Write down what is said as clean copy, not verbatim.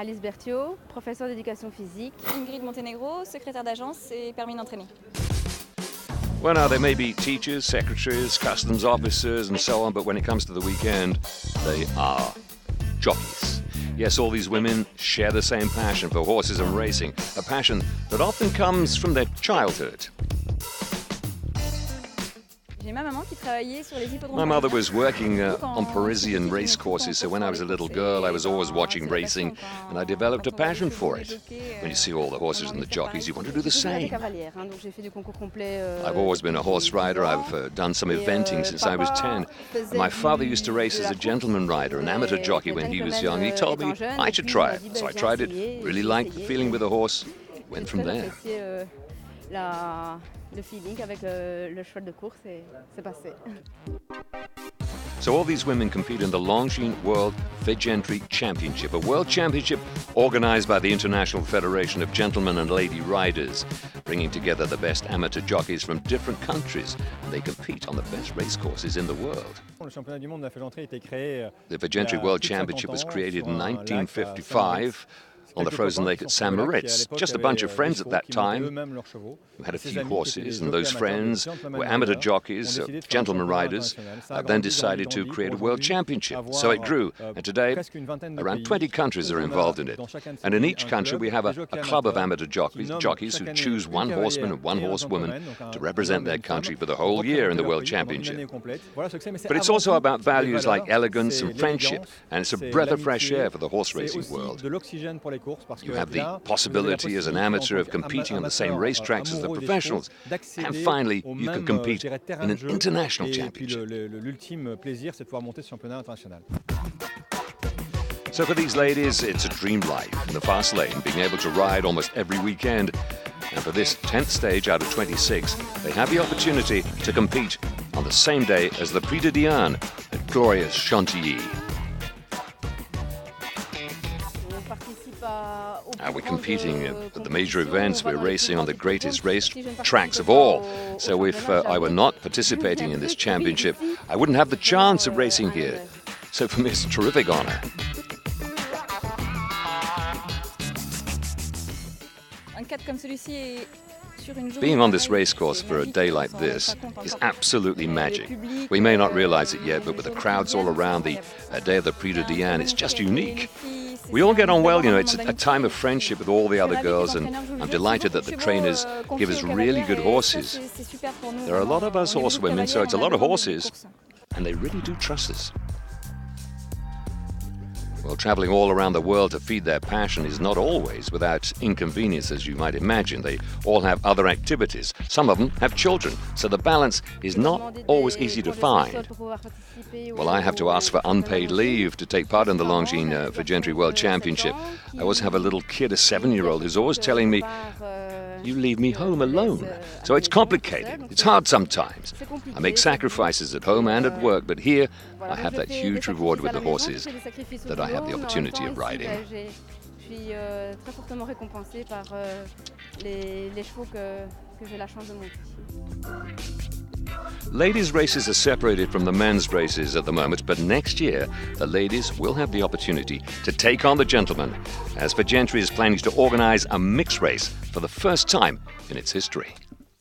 Alice Berthiaud, professeure d'éducation physique. Ingrid Montenegro, secrétaire d'agence et permis d'entraîner. Well, now, they may be teachers, secretaries, customs officers, and so on, but when it comes to the weekend, they are jockeys. Yes, all these women share the same passion for horses and racing, a passion that often comes from their childhood. My mother was working on Parisian race courses, so when I was a little girl, I was always watching racing, and I developed a passion for it. When you see all the horses and the jockeys, you want to do the same. I've always been a horse rider. I've done some eventing since I was 10. And my father used to race as a gentleman rider, an amateur jockey when he was young. He told me I should try it, so I tried it, really liked the feeling with the horse, went from there. Le feeling avec le cheval de course et c'est passé. So all these women compete in the Longines World Fegentri Championship, a world championship organized by the International Federation of Gentlemen and Lady Riders, bringing together the best amateur jockeys from different countries, and they compete on the best racecourses in the world. The Fegentri World Championship was created in 1955 on the frozen lake at St. Moritz. Just a bunch of friends at that time who had a few horses, and those friends were amateur jockeys, gentlemen riders, then decided to create a world championship. So it grew, and today around 20 countries are involved in it. And in each country we have a club of amateur jockeys who choose one horseman and one horsewoman to represent their country for the whole year in the world championship. But it's also about values like elegance and friendship, and it's a breath of fresh air for the horse racing world. You have the possibility as an amateur of competing on the same racetracks as the professionals. And finally, you can compete in an international championship. So for these ladies, it's a dream life in the fast lane, being able to ride almost every weekend. And for this 10th stage out of 26, they have the opportunity to compete on the same day as the Prix de Diane at glorious Chantilly. We're competing at the major events. We're racing on the greatest race tracks of all. So if I were not participating in this championship, I wouldn't have the chance of racing here. So for me, it's a terrific honor. Being on this race course for a day like this is absolutely magic. We may not realize it yet, but with the crowds all around the day of the Prix de Diane, it's just unique. We all get on well, you know, it's a time of friendship with all the other girls, and I'm delighted that the trainers give us really good horses. There are a lot of us horsewomen, so it's a lot of horses, and they really do trust us. Well, traveling all around the world to feed their passion is not always without inconvenience, as you might imagine. They all have other activities. Some of them have children, so the balance is not always easy to find. Well, I have to ask for unpaid leave to take part in the Longines Fegentri World Championship. I always have a little kid, a 7-year-old, who's always telling me, "You leave me home alone." So it's complicated. It's hard sometimes. I make sacrifices at home and at work, but here I have that huge reward with the horses that I have the opportunity of riding. Ladies' races are separated from the men's races at the moment, but next year the ladies will have the opportunity to take on the gentlemen, as Fegentri is planning to organize a mixed race for the first time in its history.